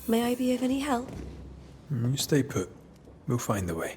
May I be of any help? You stay put. We'll find the way.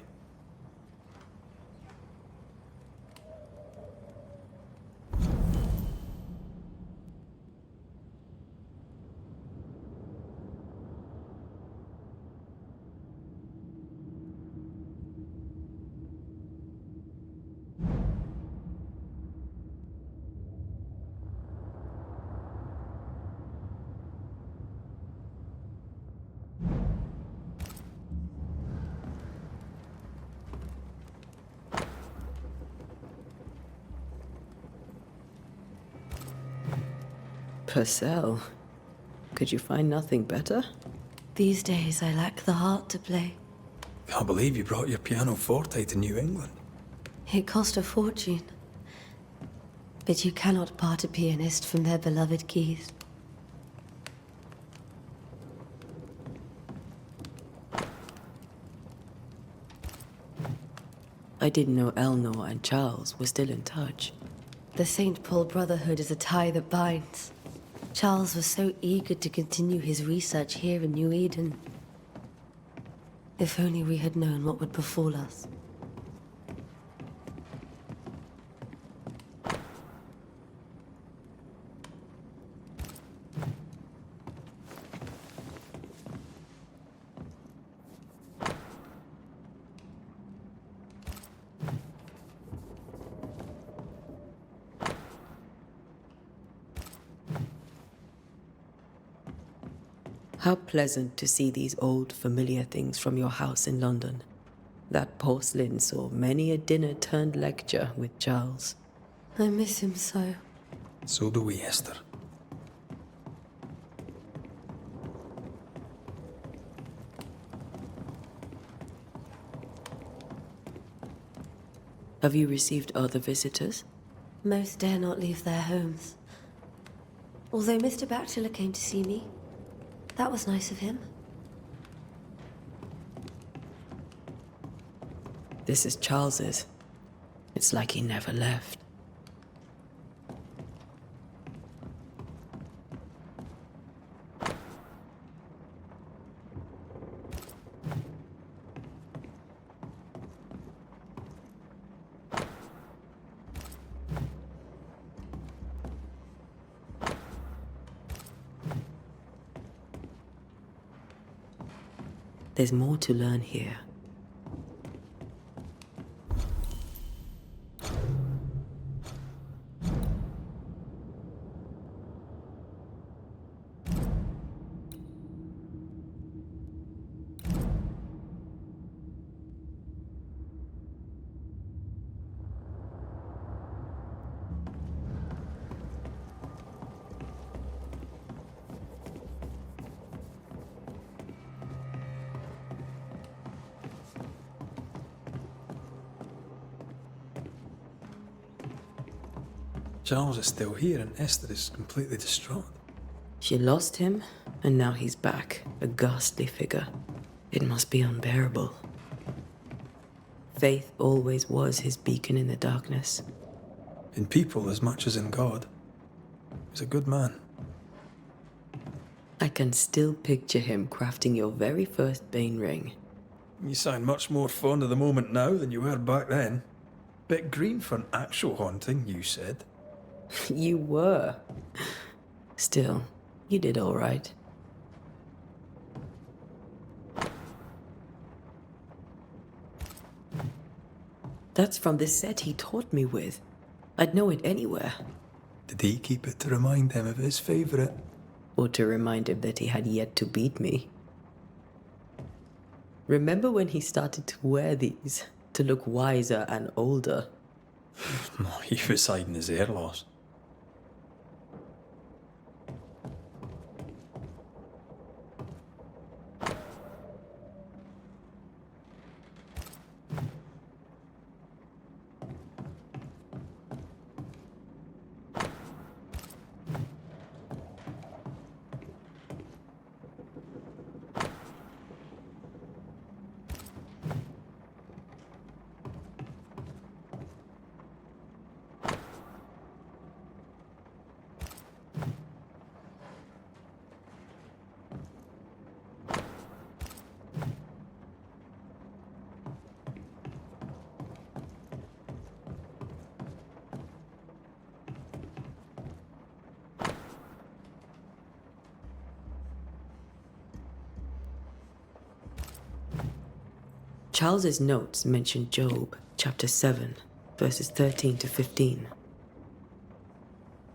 Purcell, could you find nothing better? These days I lack the heart to play. Can't believe you brought your pianoforte to New England. It cost a fortune. But you cannot part a pianist from their beloved keys. I didn't know Eleanor and Charles were still in touch. The St. Paul Brotherhood is a tie that binds. Charles was so eager to continue his research here in New Eden. If only we had known what would befall us. How pleasant to see these old, familiar things from your house in London. That porcelain saw many a dinner-turned-lecture with Charles. I miss him so. So do we, Esther. Have you received other visitors? Most dare not leave their homes. Although Mr. Bachelor came to see me. That was nice of him. This is Charles's. It's like he never left. There's more to learn here. Charles is still here and Esther is completely distraught. She lost him, and now he's back, a ghastly figure. It must be unbearable. Faith always was his beacon in the darkness. In people as much as in God. He's a good man. I can still picture him crafting your very first Bane ring. You sound much more fond of the moment now than you were back then. Bit green for an actual haunting, you said. You were. Still, you did all right. That's from the set he taught me with. I'd know it anywhere. Did he keep it to remind him of his favourite? Or to remind him that he had yet to beat me. Remember when he started to wear these, to look wiser and older? He was hiding his hair loss. Charles's notes mention Job, chapter 7, verses 13 to 15.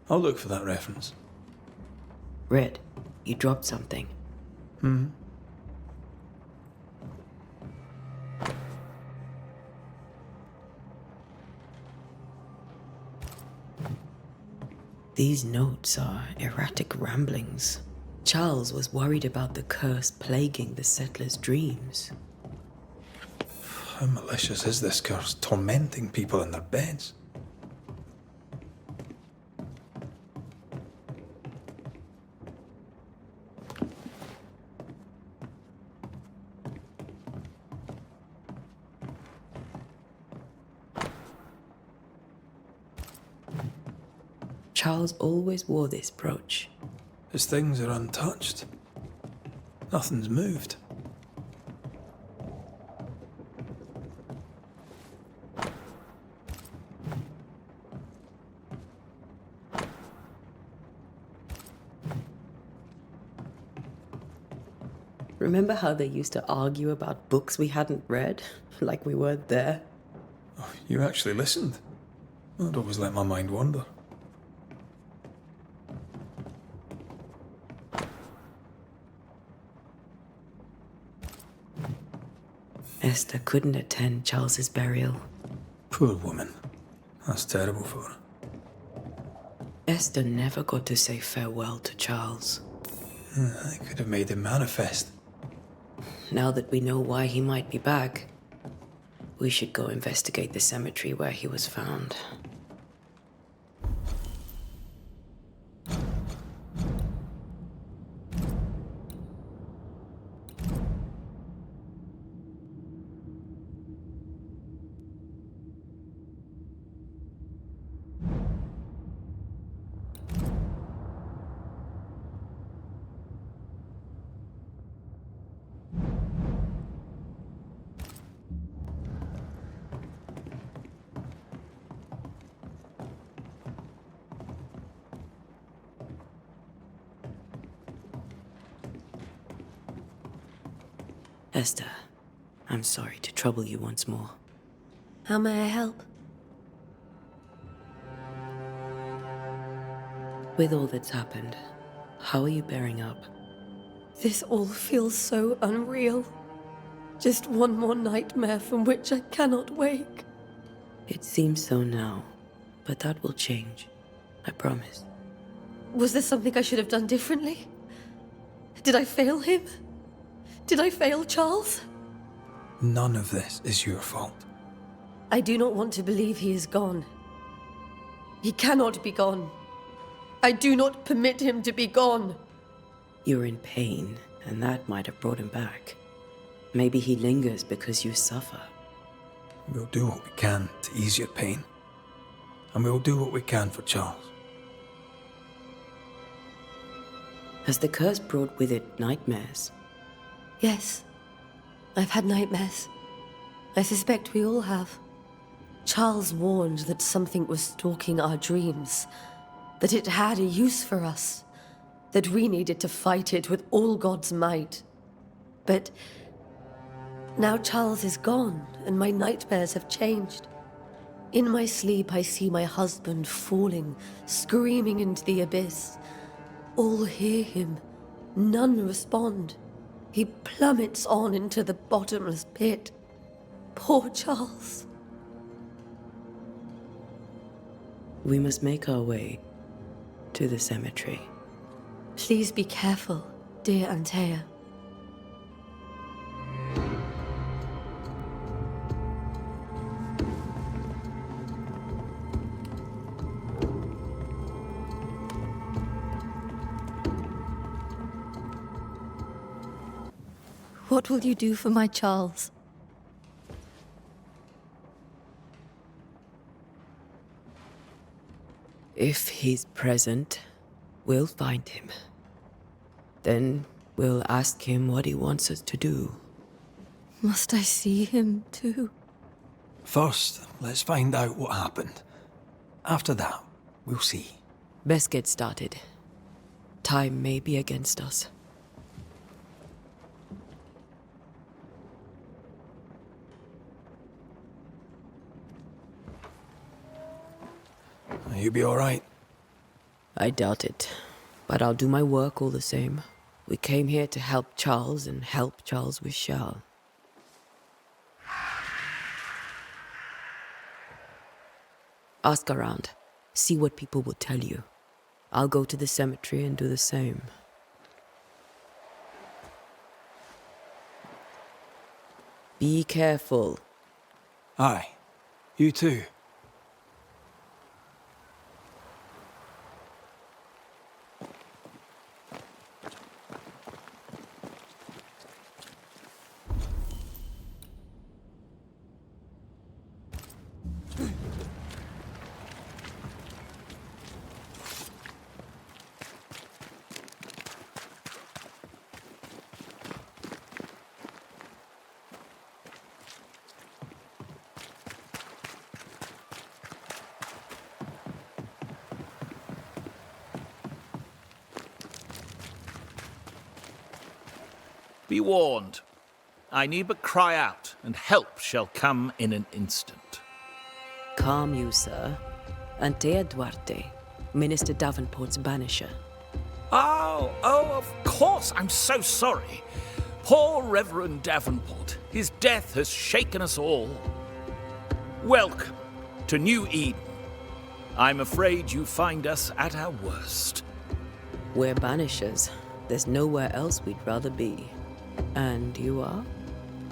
I'll look for that reference. Red, you dropped something. These notes are erratic ramblings. Charles was worried about the curse plaguing the settlers' dreams. How malicious is this curse, tormenting people in their beds? Charles always wore this brooch. His things are untouched. Nothing's moved. Remember how they used to argue about books we hadn't read? Like we weren't there? Oh, you actually listened. I'd always let my mind wander. Esther couldn't attend Charles's burial. Poor woman. That's terrible for her. Esther never got to say farewell to Charles. I could have made him manifest. Now that we know why he might be back, we should go investigate the cemetery where he was found. Esther, I'm sorry to trouble you once more. How may I help? With all that's happened, how are you bearing up? This all feels so unreal. Just one more nightmare from which I cannot wake. It seems so now, but that will change. I promise. Was there something I should have done differently? Did I fail him? Did I fail Charles? None of this is your fault. I do not want to believe he is gone. He cannot be gone. I do not permit him to be gone. You're in pain, and that might have brought him back. Maybe he lingers because you suffer. We'll do what we can to ease your pain. And we'll do what we can for Charles. Has the curse brought with it nightmares? Yes, I've had nightmares. I suspect we all have. Charles warned that something was stalking our dreams, that it had a use for us, that we needed to fight it with all God's might. But now Charles is gone, and my nightmares have changed. In my sleep, I see my husband falling, screaming into the abyss. All hear him. None respond. He plummets on into the bottomless pit. Poor Charles. We must make our way to the cemetery. Please be careful, dear Antea. What will you do for my Charles? If he's present, we'll find him. Then we'll ask him what he wants us to do. Must I see him too? First, let's find out what happened. After that, we'll see. Best get started. Time may be against us. You be alright? I doubt it, but I'll do my work all the same. We came here to help Charles, and help Charles we shall. Ask around. See what people will tell you. I'll go to the cemetery and do the same. Be careful. Aye. You too. Be warned. I need but cry out, and help shall come in an instant. Calm you, sir. Antea Duarte, Minister Davenport's banisher. Oh, of course. I'm so sorry. Poor Reverend Davenport. His death has shaken us all. Welcome to New Eden. I'm afraid you find us at our worst. We're banishers. There's nowhere else we'd rather be. And you are?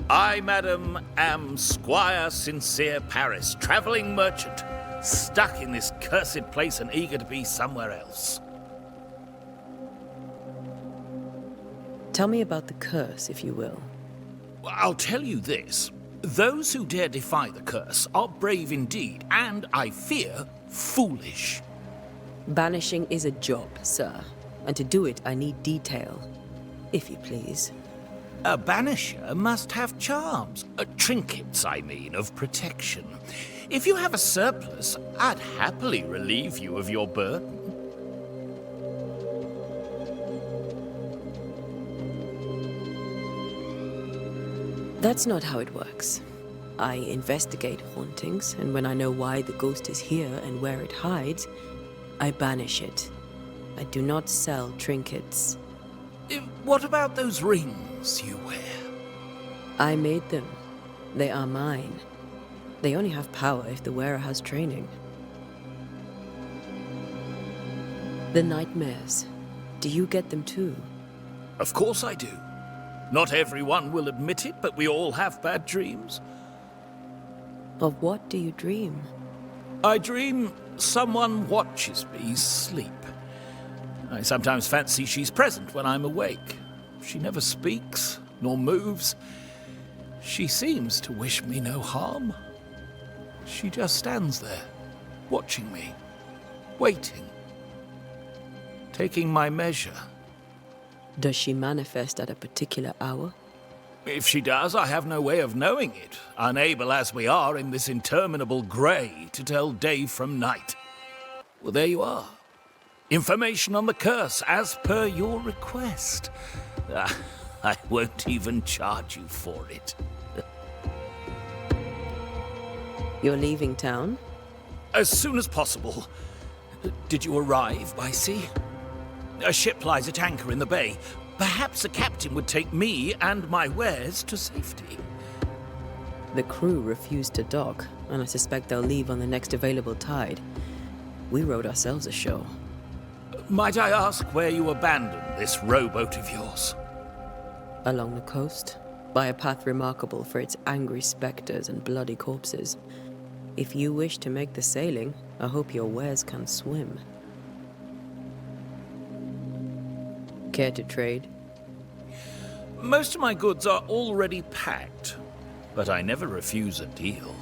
I, madam, am Squire Sincere Paris, travelling merchant, stuck in this cursed place and eager to be somewhere else. Tell me about the curse, if you will. I'll tell you this. Those who dare defy the curse are brave indeed, and, I fear, foolish. Banishing is a job, sir. And to do it, I need detail. If you please. A banisher must have charms. Trinkets, I mean, of protection. If you have a surplus, I'd happily relieve you of your burden. That's not how it works. I investigate hauntings, and when I know why the ghost is here and where it hides, I banish it. I do not sell trinkets. What about those rings you wear? I made them. They are mine. They only have power if the wearer has training. The nightmares. Do you get them too? Of course I do. Not everyone will admit it, but we all have bad dreams. Of what do you dream? I dream someone watches me sleep. I sometimes fancy she's present when I'm awake. She never speaks, nor moves. She seems to wish me no harm. She just stands there, watching me, waiting, taking my measure. Does she manifest at a particular hour? If she does, I have no way of knowing it, unable as we are in this interminable grey to tell day from night. Well, there you are. Information on the curse, as per your request. I won't even charge you for it. You're leaving town? As soon as possible. Did you arrive by sea? A ship lies at anchor in the bay. Perhaps the captain would take me and my wares to safety. The crew refused to dock, and I suspect they'll leave on the next available tide. We rowed ourselves ashore. Might I ask where you abandoned this rowboat of yours? Along the coast, by a path remarkable for its angry specters and bloody corpses. If you wish to make the sailing, I hope your wares can swim. Care to trade? Most of my goods are already packed, but I never refuse a deal.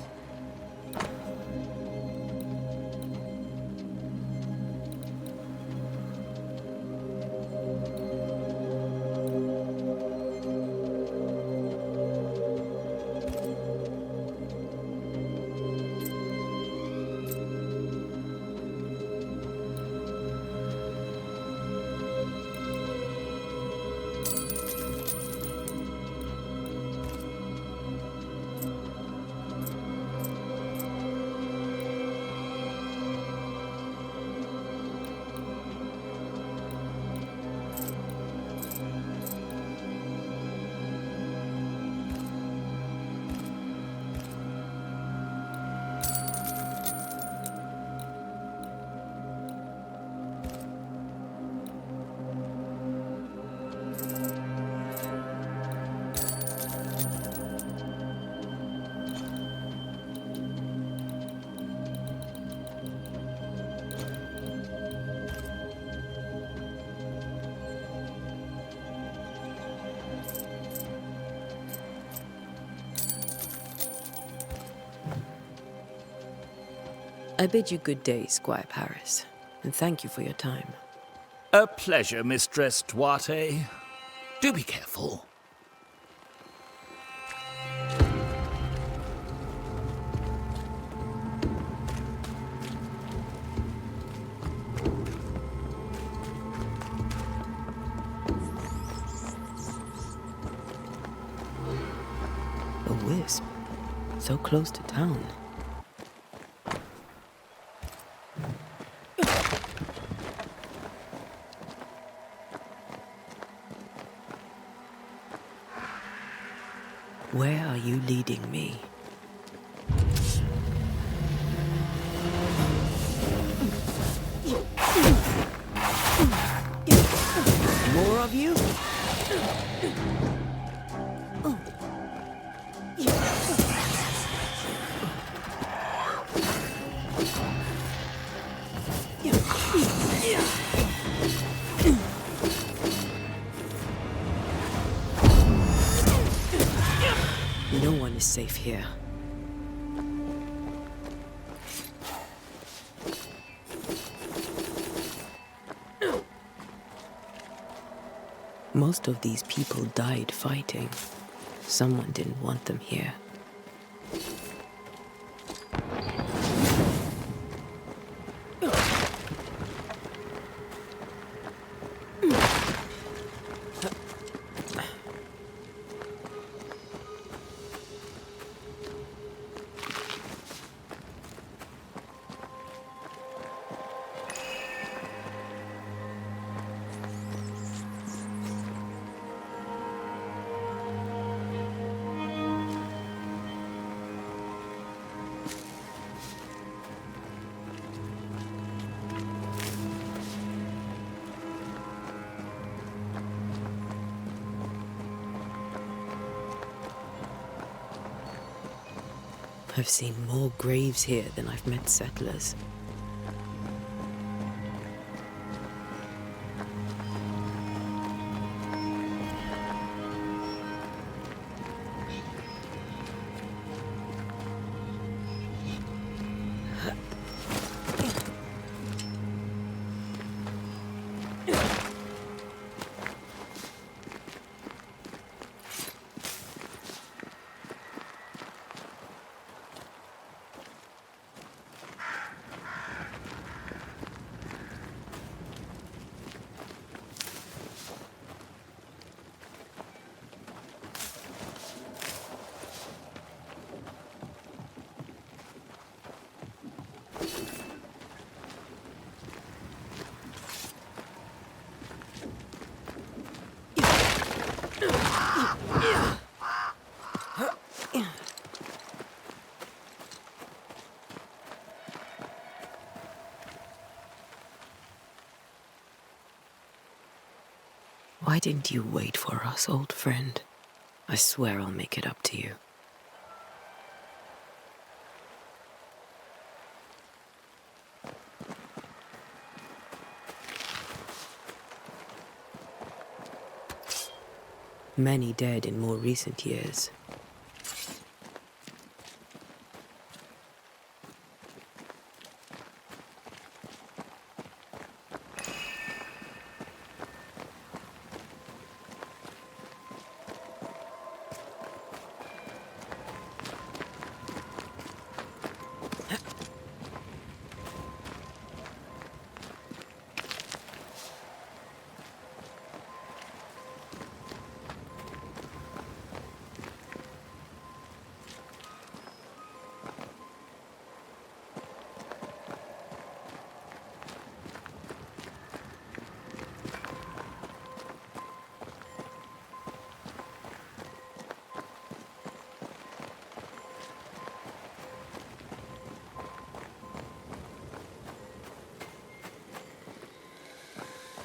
I bid you good day, Squire Paris, and thank you for your time. A pleasure, Mistress Duarte. Do be careful. A wisp, so close to town. Where are you leading me? More of you? No one is safe here. Most of these people died fighting. Someone didn't want them here. I've seen more graves here than I've met settlers. Why didn't you wait for us, old friend? I swear I'll make it up to you. Many dead in more recent years.